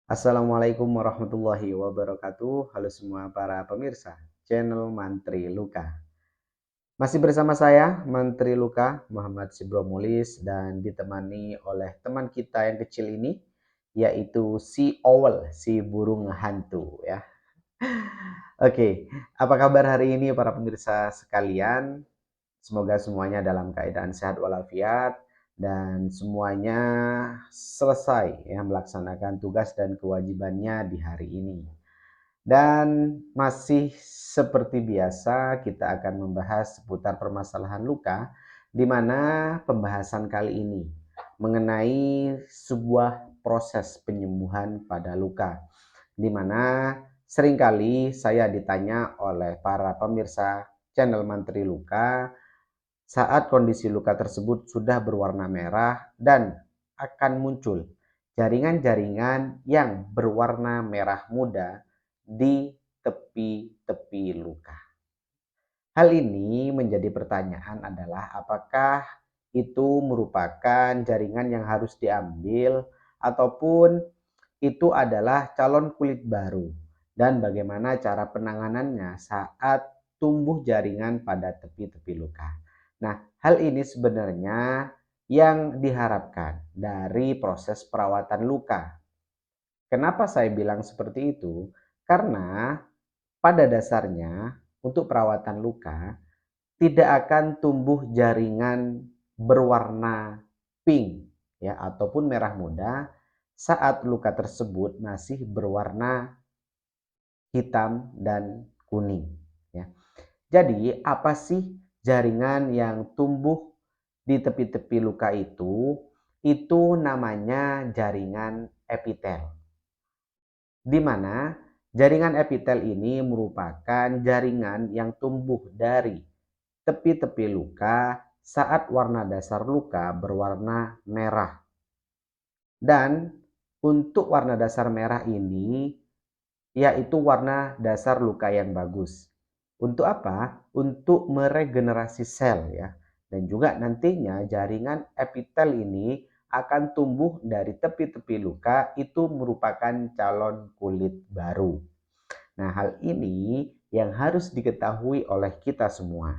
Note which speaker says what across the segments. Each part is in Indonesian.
Speaker 1: Assalamualaikum warahmatullahi wabarakatuh. Halo semua para pemirsa channel Mantri Luka. Masih bersama saya Mantri Luka Muhammad Sibromulis dan ditemani oleh teman kita yang kecil ini yaitu si Owl, si burung hantu ya. Oke, apa kabar hari ini para pemirsa sekalian? Semoga semuanya dalam keadaan sehat walafiat dan semuanya selesai ya melaksanakan tugas dan kewajibannya di hari ini. Dan masih seperti biasa kita akan membahas seputar permasalahan luka di mana pembahasan kali ini mengenai sebuah proses penyembuhan pada luka di mana seringkali saya ditanya oleh para pemirsa channel Mantri Luka saat kondisi luka tersebut sudah berwarna merah dan akan muncul jaringan-jaringan yang berwarna merah muda di tepi-tepi luka. Hal ini menjadi pertanyaan adalah apakah itu merupakan jaringan yang harus diambil ataupun itu adalah calon kulit baru dan bagaimana cara penanganannya saat tumbuh jaringan pada tepi-tepi luka. Nah, hal ini sebenarnya yang diharapkan dari proses perawatan luka. Kenapa saya bilang seperti itu? Karena pada dasarnya untuk perawatan luka tidak akan tumbuh jaringan berwarna pink ya ataupun merah muda saat luka tersebut masih berwarna hitam dan kuning ya. Jadi apa sih jaringan yang tumbuh di tepi-tepi luka itu? Itu namanya jaringan epitel. Di mana jaringan epitel ini merupakan jaringan yang tumbuh dari tepi-tepi luka saat warna dasar luka berwarna merah. Dan untuk warna dasar merah ini yaitu warna dasar luka yang bagus. Untuk apa? Untuk meregenerasi sel ya. Dan juga nantinya jaringan epitel ini akan tumbuh dari tepi-tepi luka itu merupakan calon kulit baru. Nah, hal ini yang harus diketahui oleh kita semua.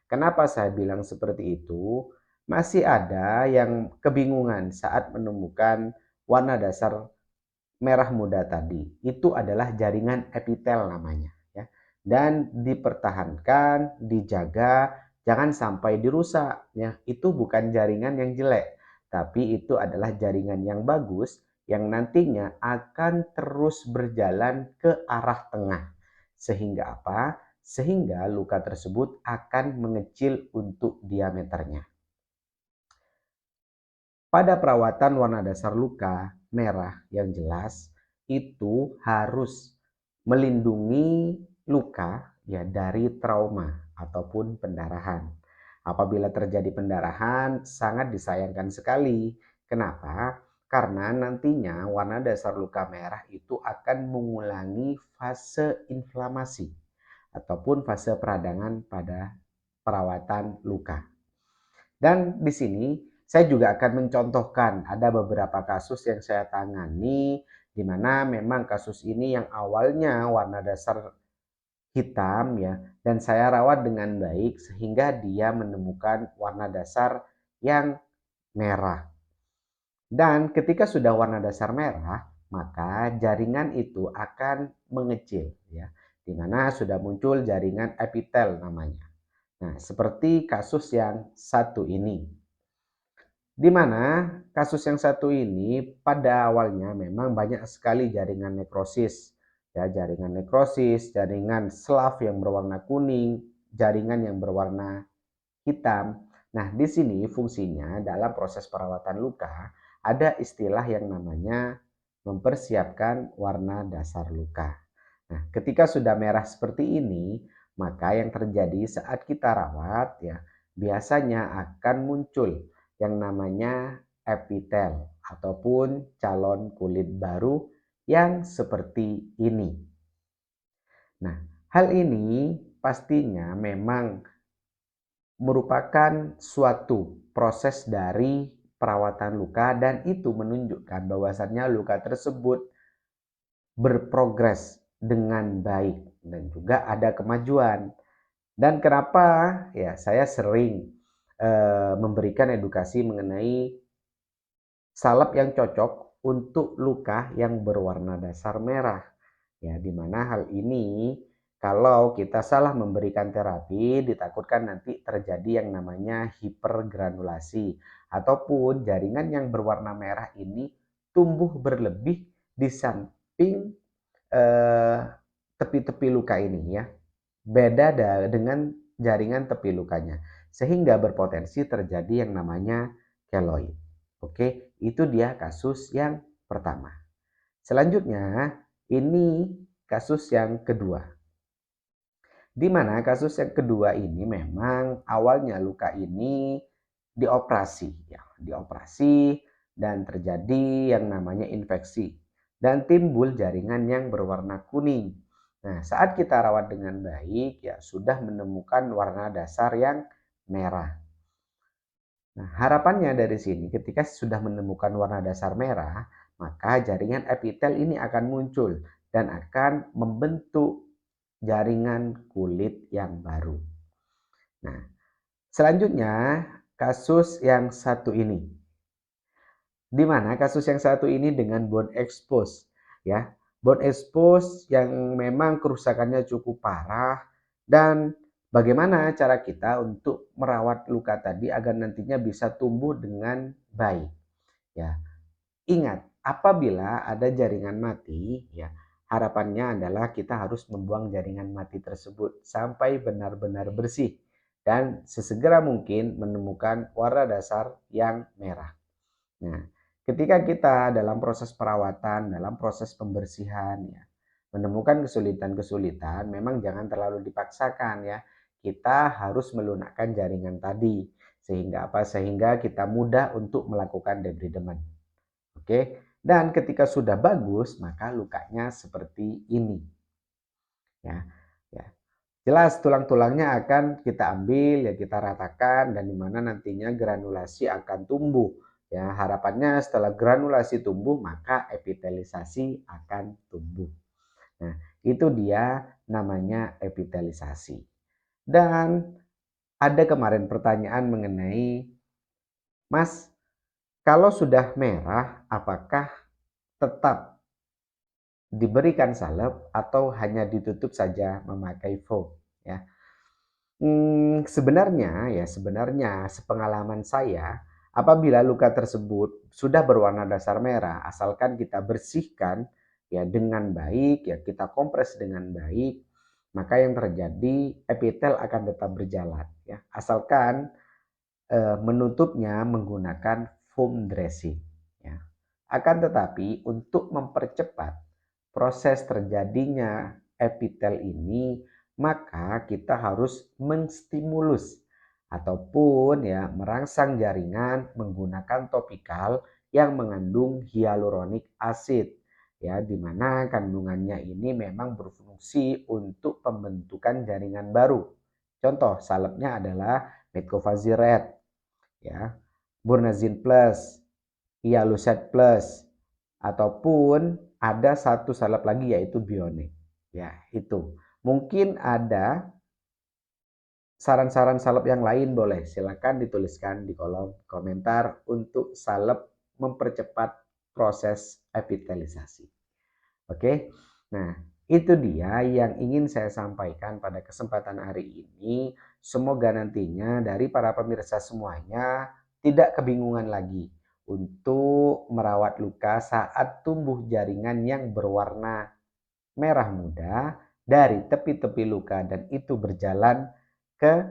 Speaker 1: Kenapa saya bilang seperti itu? Masih ada yang kebingungan saat menemukan warna dasar merah muda tadi. Itu adalah jaringan epitel namanya ya. Dan dipertahankan, dijaga, jangan sampai dirusak ya. Itu bukan jaringan yang jelek, tapi itu adalah jaringan yang bagus yang nantinya akan terus berjalan ke arah tengah. Sehingga apa? Sehingga luka tersebut akan mengecil untuk diameternya. Pada perawatan warna dasar luka merah yang jelas itu harus melindungi luka ya dari trauma ataupun pendarahan. Apabila terjadi pendarahan sangat disayangkan sekali. Kenapa? Karena nantinya warna dasar luka merah itu akan mengulangi fase inflamasi ataupun fase peradangan pada perawatan luka. Dan di sini saya juga akan mencontohkan ada beberapa kasus yang saya tangani di mana memang kasus ini yang awalnya warna dasar hitam ya dan saya rawat dengan baik sehingga dia menemukan warna dasar yang merah. Dan ketika sudah warna dasar merah, maka jaringan itu akan mengecil ya, di mana sudah muncul jaringan epitel namanya. Nah, seperti kasus yang satu ini. Di mana kasus yang satu ini pada awalnya memang banyak sekali jaringan nekrosis. Ya, jaringan nekrosis, jaringan selaf yang berwarna kuning, jaringan yang berwarna hitam. Nah, di sini fungsinya dalam proses perawatan luka ada istilah yang namanya mempersiapkan warna dasar luka. Nah, ketika sudah merah seperti ini, maka yang terjadi saat kita rawat ya, biasanya akan muncul yang namanya epitel ataupun calon kulit baru yang seperti ini. Nah, hal ini pastinya memang merupakan suatu proses dari perawatan luka dan itu menunjukkan bahwasannya luka tersebut berprogres dengan baik dan juga ada kemajuan. Dan kenapa ya saya sering memberikan edukasi mengenai salep yang cocok untuk luka yang berwarna dasar merah. Ya, di mana hal ini kalau kita salah memberikan terapi ditakutkan nanti terjadi yang namanya hipergranulasi ataupun jaringan yang berwarna merah ini tumbuh berlebih di samping eh, tepi-tepi luka ini ya. Beda dengan jaringan tepi lukanya sehingga berpotensi terjadi yang namanya keloid. Oke, itu dia kasus yang pertama. Selanjutnya, ini kasus yang kedua. Di mana kasus yang kedua ini memang awalnya luka ini dioperasi ya, dioperasi dan terjadi yang namanya infeksi dan timbul jaringan yang berwarna kuning. Nah, saat kita rawat dengan baik ya sudah menemukan warna dasar yang merah. Nah, harapannya dari sini ketika sudah menemukan warna dasar merah, maka jaringan epitel ini akan muncul dan akan membentuk jaringan kulit yang baru. Nah, selanjutnya kasus yang satu ini. Di mana kasus yang satu ini dengan bone expose ya. Bone expose yang memang kerusakannya cukup parah dan bagaimana cara kita untuk merawat luka tadi agar nantinya bisa tumbuh dengan baik ya. Ingat, apabila ada jaringan mati ya, harapannya adalah kita harus membuang jaringan mati tersebut sampai benar-benar bersih dan sesegera mungkin menemukan warna dasar yang merah. Nah, ketika kita dalam proses perawatan, dalam proses pembersihan ya, menemukan kesulitan-kesulitan, memang jangan terlalu dipaksakan ya. Kita harus melunakkan jaringan tadi sehingga apa? Sehingga kita mudah untuk melakukan debridement. Oke. Dan ketika sudah bagus, maka lukanya seperti ini. Ya. Ya. Jelas tulang-tulangnya akan kita ambil, ya kita ratakan dan di mana nantinya granulasi akan tumbuh. Ya, harapannya setelah granulasi tumbuh maka epitelisasi akan tumbuh. Nah, itu dia namanya epitelisasi. Dan ada kemarin pertanyaan mengenai, Mas, kalau sudah merah apakah tetap diberikan salep atau hanya ditutup saja memakai foam ya? Sebenarnya sepengalaman saya, apabila luka tersebut sudah berwarna dasar merah, asalkan kita bersihkan ya dengan baik, ya kita kompres dengan baik, maka yang terjadi epitel akan tetap berjalan ya. Asalkan menutupnya menggunakan foam dressing ya. Akan tetapi untuk mempercepat proses terjadinya epitel ini, maka kita harus menstimulus ataupun ya merangsang jaringan menggunakan topikal yang mengandung hyaluronik acid ya, di mana kandungannya ini memang berfungsi untuk pembentukan jaringan baru. Contoh salepnya adalah Metcovazir ya, Burnazin Plus, Hyaluset Plus, ataupun ada satu salep lagi yaitu Bionic. Ya, itu. Mungkin ada saran-saran salep yang lain boleh silakan dituliskan di kolom komentar untuk salep mempercepat proses epitelisasi. Oke. Nah, itu dia yang ingin saya sampaikan pada kesempatan hari ini. Semoga nantinya dari para pemirsa semuanya tidak kebingungan lagi untuk merawat luka saat tumbuh jaringan yang berwarna merah muda dari tepi-tepi luka dan itu berjalan ke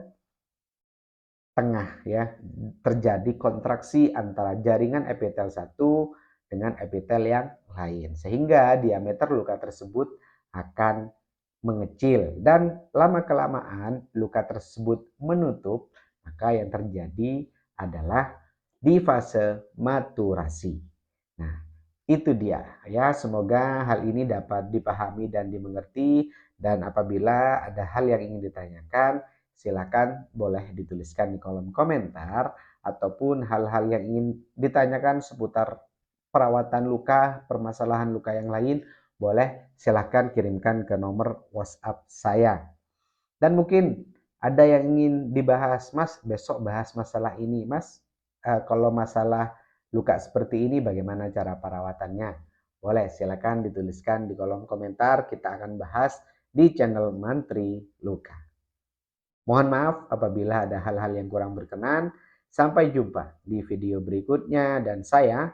Speaker 1: tengah ya. Terjadi kontraksi antara jaringan epitel satu dengan epitel yang lain sehingga diameter luka tersebut akan mengecil dan lama-kelamaan luka tersebut menutup, maka yang terjadi adalah di fase maturasi. Nah, itu dia ya, semoga hal ini dapat dipahami dan dimengerti dan apabila ada hal yang ingin ditanyakan silakan boleh dituliskan di kolom komentar ataupun hal-hal yang ingin ditanyakan seputar perawatan luka, permasalahan luka yang lain boleh silahkan kirimkan ke nomor WhatsApp saya. Dan mungkin ada yang ingin dibahas, Mas, besok bahas masalah ini, Mas. Kalau masalah luka seperti ini bagaimana cara perawatannya? Boleh silakan dituliskan di kolom komentar, kita akan bahas di channel Mantri Luka. Mohon maaf apabila ada hal-hal yang kurang berkenan. Sampai jumpa di video berikutnya dan saya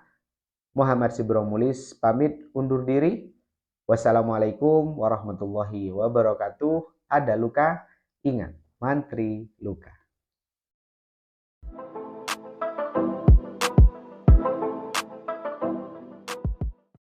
Speaker 1: Muhammad Sibromulis pamit undur diri. Wassalamualaikum warahmatullahi wabarakatuh. Ada luka, ingat, Mantri Luka.